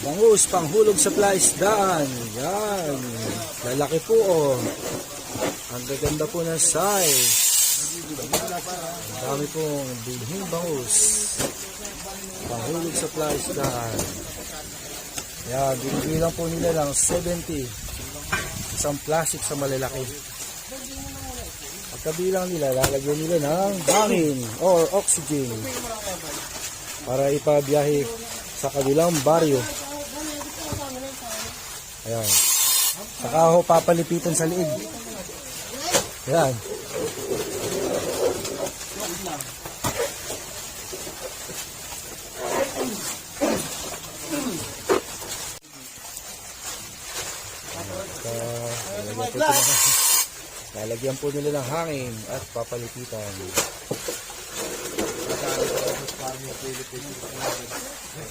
Bangus, panghulog sa isdaan. Yan. Lalaki po oh. Ang gaganda po ng size. Ang dami pong bilhing bangus. Panghulog sa isdaan. Yan, binibilang po nila lang 70. Isang plastic sa malalaki. Pagkabilang nila, lalagyan nila ng hangin or oxygen para ipabiyahe sa kabilang baryo. Ayan. Saka ho papalipitan sa liig. Ayan. Lalagyan po nila ng hangin at papalipitan.